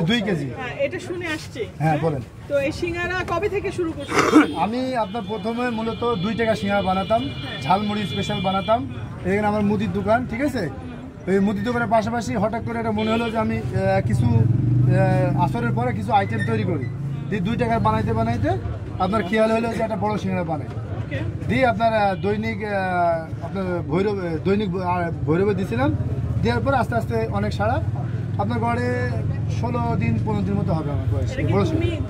2 KG. এটা শুনে আসছে। হ্যাঁ বলেন। তো এই সিঙ্গারা কবে থেকে শুরু করছেন? আমি আপনার প্রথমে মূলত 2 টাকা সিঙ্গারা বানাতাম, ঝালমুড়ি স্পেশাল বানাতাম। এখানে আমার মুদির দোকান, ঠিক আছে। ওই মুদির দোকানের পাশাপাশি হঠাৎ করে এটা মনে হলো যে আমি কিছু আসরের পরে কিছু আইটেম তৈরি করি। 2 টাকার বানাইতে বানাইতে আপনার খেয়াল হলো যে একটা বড় সিঙ্গারা বানাই। দিয়ে আপনার দৈনিক আপনার দৈনিক ভৈরবে দিয়েছিলাম। দেওয়ার পর আস্তে আস্তে অনেক সারা আপনার ঘরে 16 দিন 15 দিন মতো হবে আমার বয়স।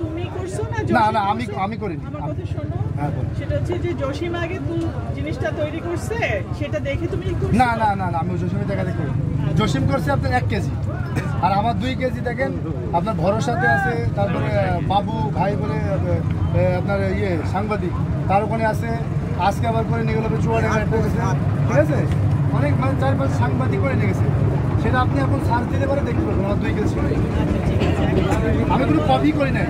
তুমি করছো না? না, আমি করিনি। আমার কথা শোনো। হ্যাঁ বল। সেটা হচ্ছে যে জসিম আগে তুমি জিনিসটা তৈরি করছে, সেটা দেখে তুমি করছো? না, আমি জসিমের জায়গাতে করি। জসিম করছে আপনার 1 কেজি, আর আমার 2 কেজি দেখেন আপনার ভরসাতে আছে। তারপরে বাবু ভাই বলে আপনার সাংবাদিক, তার ওখানে আছে। আজকে আবার করে নিয়ে গেল চুয়াডাঙ্গা একটা গেছে, ঠিক আছে। অনেক 4-5 সাংবাদিক করে নিয়ে গেছে। সেটা আপনি এখন সার্চ দিতে পারে দেখতে পারবেন আমার 2 কেজি। আমি কোনো কপি করি নাই,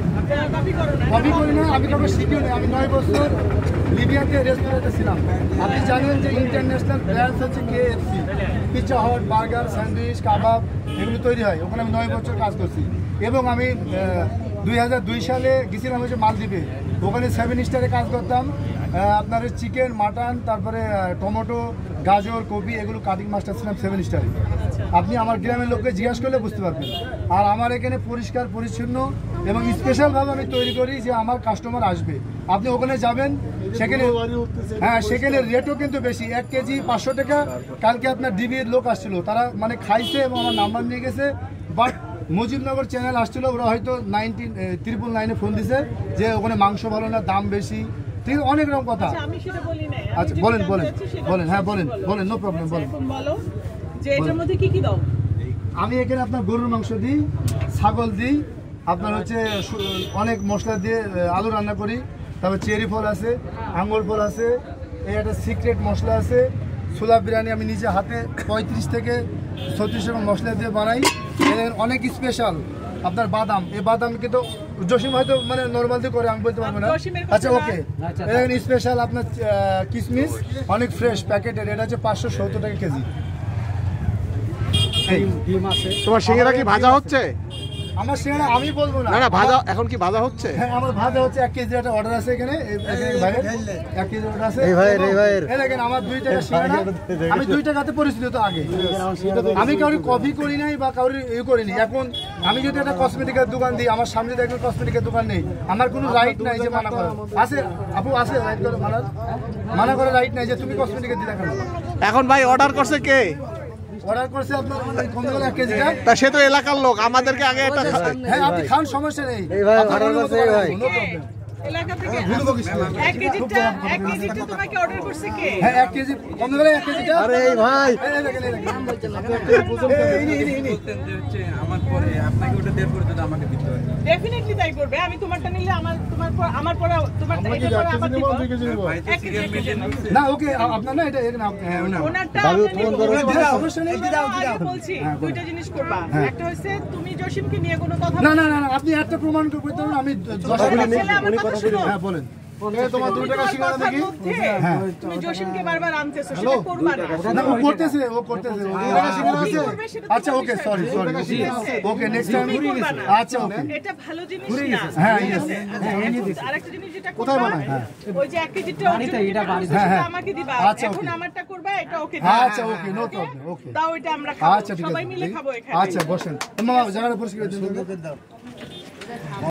আমি কাউকে শিখিও নাই। আমি 9 বছর লিবিয়াতে রেস্টুরেন্টে ছিলাম। আপনি জানেন যে ইন্টারন্যাশনাল ব্র্যান্ডস হচ্ছে KFC, Pizza Hut, burger, sandwich, কাবাব এগুলো তৈরি হয়। ওখানে আমি 9 বছর কাজ করছি। এবং আমি 2002 সালে গেছিলাম হচ্ছে মালদ্বীপে। ওখানে 7 স্টারে কাজ করতাম। আপনার চিকেন, মাটন, তারপরে টমেটো, গাজর, কপি এগুলো কাটিং মাস্টার ছিলাম 7 স্টারে। আপনি আমার গ্রামের লোককে জিজ্ঞাসা করলে বুঝতে পারবেন। আর আমার এখানে পরিষ্কার পরিচ্ছন্ন এবং স্পেশালভাবে আমি তৈরি করি যে আমার কাস্টমার আসবে। আপনি ওখানে যাবেন, সেখানে রেটও কিন্তু বেশি। 1 কেজি 500 টাকা। কালকে আপনার ডিবির লোক আসছিল, তারা মানে খাইছে এবং আমার নাম্বার নিয়ে গেছে। বাট মুজিবনগর চ্যানেল আসছিল, ওরা হয়তো 999-9 ফোন দিছে যে ওখানে মাংস ভালো না, দাম বেশি, ঠিক অনেক রকম কথা। আচ্ছা বলেন। হ্যাঁ বলেন, নো প্রবলেম, বলেন। যে এটার মধ্যে কি দাও? আমি এখানে আপনার গরুর মাংস দিই, ছাগল দিই, আপনার হচ্ছে অনেক মশলা দিয়ে আলু রান্না করি। তারপর চেরি ফল আছে, আঙ্গুর ফল আছে, এই একটা সিক্রেট মশলা আছে। ছোলা বিরিয়ানি আমি নিজে হাতে 35 থেকে 36 রকম মশলা দিয়ে বানাই। অনেক স্পেশাল আপনার বাদাম, এই বাদাম কিন্তু জসিম হয়তো মানে নর্মাল দিয়ে করে, আমি বলতে পারবো না। আচ্ছা ওকে, স্পেশাল আপনার কিশমিশ অনেক ফ্রেশ প্যাকেটের, এটা হচ্ছে 570 টাকা কেজি। তোমার সিঙ্গারা কি ভাজা হচ্ছে? আমার সিঙ্গারা আমি বলবো না, ভাজা এখন কি ভাজা হচ্ছে? হ্যাঁ আমার ভাজা হচ্ছে। 1 কেজি একটা অর্ডার আছে এখানে, 1 কেজি অর্ডার আছে। এই দেখেন আমার 2 টাকা সিঙ্গারা, আমি 2 টাকাতে পরিচিত আগে। আমি কাউরি কপি করি নাই বা কাউরি করিনি। এখন আমি যদি একটা কসমেটিকের দোকান দিই, আমার সামনে দেখবেন কসমেটিকের দোকান নেই, আমার কোনো রাইট নাই যে মানা করার। আছে আপু, আছে রাইট করে মানা করার রাইট নাই যে তুমি কসমেটিকের দিলে কেন। এখন ভাই অর্ডার করছে কে? অর্ডার করছে আপনার কম করে 1 কেজিটা। তা সে তো এলাকার লোক, আমাদেরকে আগে এটা হ্যাঁ আপনি খান, সমস্যা নেই। এলাকা থেকে 1 কেজিটা তোমাকে অর্ডার করছে কে? হ্যাঁ 1 কেজি কম করে 1 কেজিটা। আরে এই ভাই আমার পরে আপনাকে ওটা দেড় করে দিতে আমাকে দিতে হবে। ডেফিনেটলি তাই করবে। আমি তোমারটা নিলে আমার পরে তোমারটা এটা পরে আবার দিব। না ওকে আপনার না এটা ওনারটা সমস্যা নেই, দাও বলছি। দুইটা জিনিস করবা। একটা হইছে তুমি জসিমকে নিয়ে কোনো কথা না আপনি একটা প্রমাণ করতে পারেন। আমি হ্যাঁ বলেন। তোমার 2 টাকা সিঙ্গারা দেখি। হ্যাঁ তুমি জসিমকে বারবার আনতেছো, সেটা করবা না। ও করতেছে 2 টাকা সিঙ্গারা আছে। আচ্ছা ওকে, সরি ওকে, নেক্সট টাইম। আচ্ছা ওকে, এটা ভালো জিনিস না। হ্যাঁ ইয়েস। আরেকটা জিনিস যেটা কোথায় বানায়? হ্যাঁ ওই যে 1 কেজিটা আমাকে দিবা। এখন আমারটা করবা, এটা ওকে দিবা। আচ্ছা ওকে, নো প্রবলেম। ওকে দাও, এটা আমরা খাবো, আচ্ছা ঠিক আছে, সবাই মিলে খাবো এখানে। আচ্ছা বসেন। জায়গাটা পরিষ্কার করে দিন।